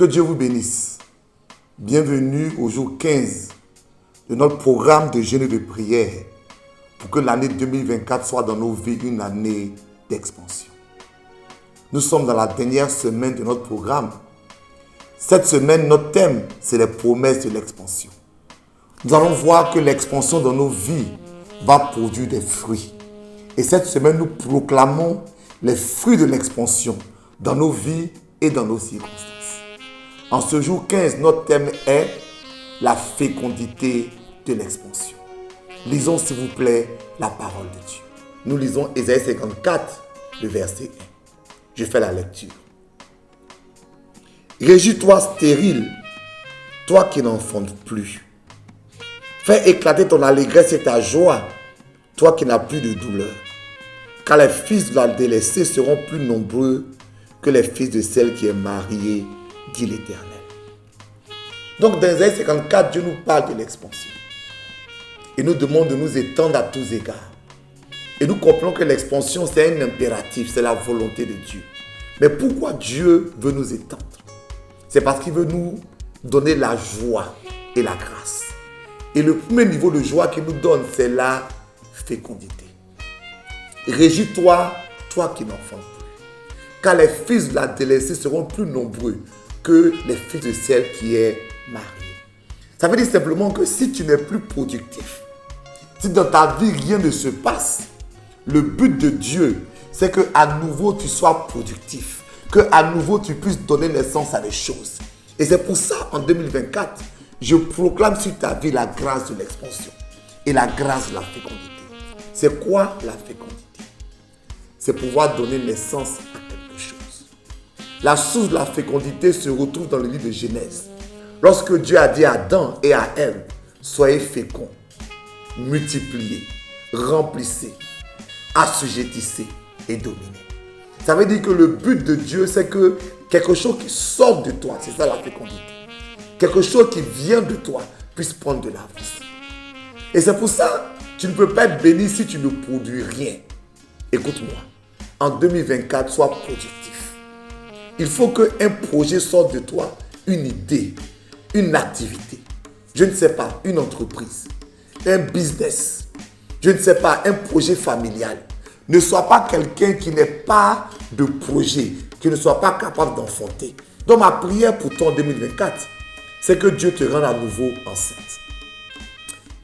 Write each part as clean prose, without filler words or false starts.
Que Dieu vous bénisse. Bienvenue au jour 15 de notre programme de jeûne et de prière pour que l'année 2024 soit dans nos vies une année d'expansion. Nous sommes dans la dernière semaine de notre programme. Cette semaine, notre thème, c'est les promesses de l'expansion. Nous allons voir que l'expansion dans nos vies va produire des fruits. Et cette semaine, nous proclamons les fruits de l'expansion dans nos vies et dans nos circonstances. En ce jour 15, notre thème est la fécondité de l'expansion. Lisons s'il vous plaît la parole de Dieu. Nous lisons Ésaïe 54, le verset 1. Je fais la lecture. Réjouis-toi stérile, toi qui n'enfantes plus. Fais éclater ton allégresse et ta joie, toi qui n'as plus de douleur. Car les fils de la délaissée seront plus nombreux que les fils de celle qui est mariée, dit l'Éternel. Donc dans Ésaïe 54, Dieu nous parle de l'expansion. Il nous demande de nous étendre à tous égards. Et nous comprenons que l'expansion, c'est un impératif, c'est la volonté de Dieu. Mais pourquoi Dieu veut nous étendre? C'est parce qu'il veut nous donner la joie et la grâce. Et le premier niveau de joie qu'il nous donne, c'est la fécondité. Réjouis-toi, toi qui n'enfantes plus. Car les fils de la délaissée seront plus nombreux que les fils de celle qui est mariée. Ça veut dire simplement que si tu n'es plus productif, si dans ta vie rien ne se passe, le but de Dieu, c'est qu'à nouveau tu sois productif, qu'à nouveau tu puisses donner naissance à des choses. Et c'est pour ça, en 2024, je proclame sur ta vie la grâce de l'expansion et la grâce de la fécondité. C'est quoi la fécondité? C'est pouvoir donner naissance à quelque chose. La source de la fécondité se retrouve dans le livre de Genèse. Lorsque Dieu a dit à Adam et à Ève, soyez féconds, multipliez, remplissez, assujettissez et dominez. Ça veut dire que le but de Dieu, c'est que quelque chose qui sort de toi, c'est ça la fécondité. Quelque chose qui vient de toi puisse prendre de l'avance. Et c'est pour ça, tu ne peux pas être béni si tu ne produis rien. Écoute-moi, en 2024, sois productif. Il faut qu'un projet sorte de toi, une idée, une activité. Je ne sais pas, une entreprise, un business. Je ne sais pas, un projet familial. Ne sois pas quelqu'un qui n'est pas de projet, qui ne soit pas capable d'enfanter. Donc ma prière pour toi en 2024, c'est que Dieu te rende à nouveau enceinte.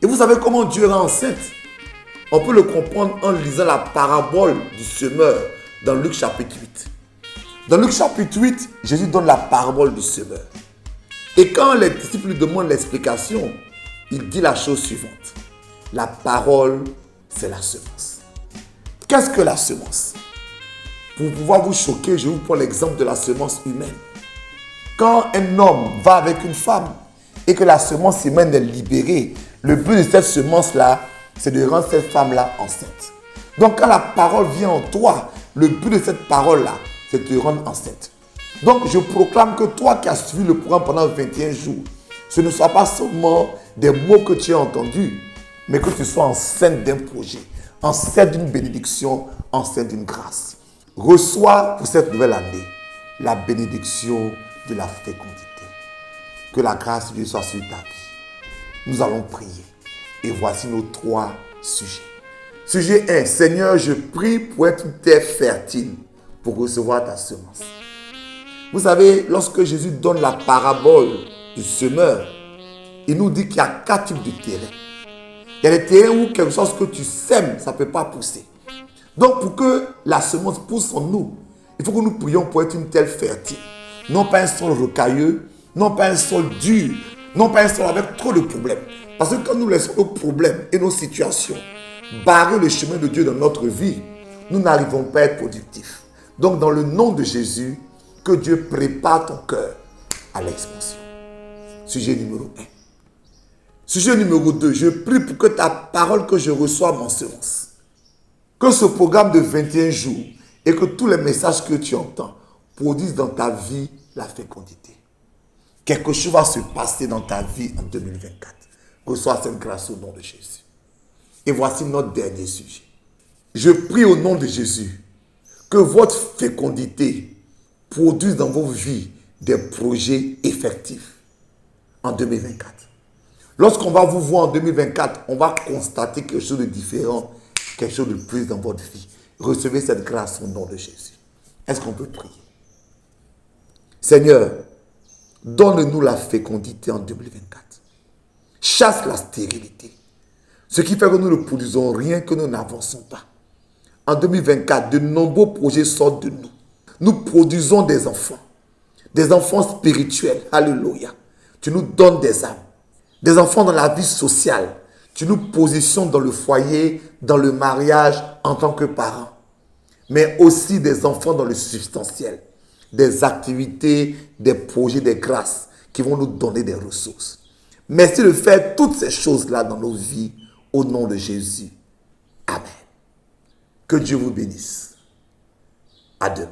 Et vous savez comment Dieu rend enceinte? On peut le comprendre en lisant la parabole du semeur dans Luc chapitre 8. Dans Luc chapitre 8, Jésus donne la parabole du semeur. Et quand les disciples lui demandent l'explication, il dit la chose suivante. La parole, c'est la semence. Qu'est-ce que la semence? Pour pouvoir vous choquer, je vous prends l'exemple de la semence humaine. Quand un homme va avec une femme et que la semence humaine est libérée, le but de cette semence-là, c'est de rendre cette femme-là enceinte. Donc quand la parole vient en toi, le but de cette parole-là, c'est de te rendre enceinte. Donc je proclame que toi qui as suivi le programme pendant 21 jours, ce ne soit pas seulement des mots que tu as entendus, mais que tu sois enceinte d'un projet, enceinte d'une bénédiction, enceinte d'une grâce. Reçois pour cette nouvelle année la bénédiction de la fécondité. Que la grâce de Dieu soit sur ta vie. Nous allons prier. Et voici nos 3 sujets. Sujet 1. Seigneur, je prie pour être une terre fertile pour recevoir ta semence. Vous savez, lorsque Jésus donne la parabole du semeur, il nous dit qu'il y a 4 types de terrains. Il y a des terrains où quelque chose que tu sèmes, ça ne peut pas pousser. Donc pour que la semence pousse en nous, il faut que nous prions pour être une terre fertile. Non pas un sol rocailleux, non pas un sol dur, non pas un sol avec trop de problèmes. Parce que quand nous laissons nos problèmes et nos situations barrer le chemin de Dieu dans notre vie, nous n'arrivons pas à être productifs. Donc dans le nom de Jésus, que Dieu prépare ton cœur à l'expansion. Sujet numéro 1. Sujet numéro 2. Je prie pour que ta parole que je reçois m'ensemence. Que ce programme de 21 jours et que tous les messages que tu entends produisent dans ta vie la fécondité. Quelque chose va se passer dans ta vie en 2024. Reçois cette grâce au nom de Jésus. Et voici notre dernier sujet. Je prie au nom de Jésus que votre fécondité produise dans vos vies des projets effectifs en 2024. Lorsqu'on va vous voir en 2024, on va constater quelque chose de différent, quelque chose de plus dans votre vie. Recevez cette grâce au nom de Jésus. Est-ce qu'on peut prier? Seigneur, donne-nous la fécondité en 2024. Chasse la stérilité. Ce qui fait que nous ne produisons rien, que nous n'avançons pas. En 2024, de nombreux projets sortent de nous. Nous produisons des enfants spirituels. Alléluia. Tu nous donnes des âmes, des enfants dans la vie sociale. Tu nous positionnes dans le foyer, dans le mariage en tant que parents. Mais aussi des enfants dans le substantiel, des activités, des projets, des grâces qui vont nous donner des ressources. Merci de faire toutes ces choses-là dans nos vies au nom de Jésus. Amen. Que Dieu vous bénisse. À demain.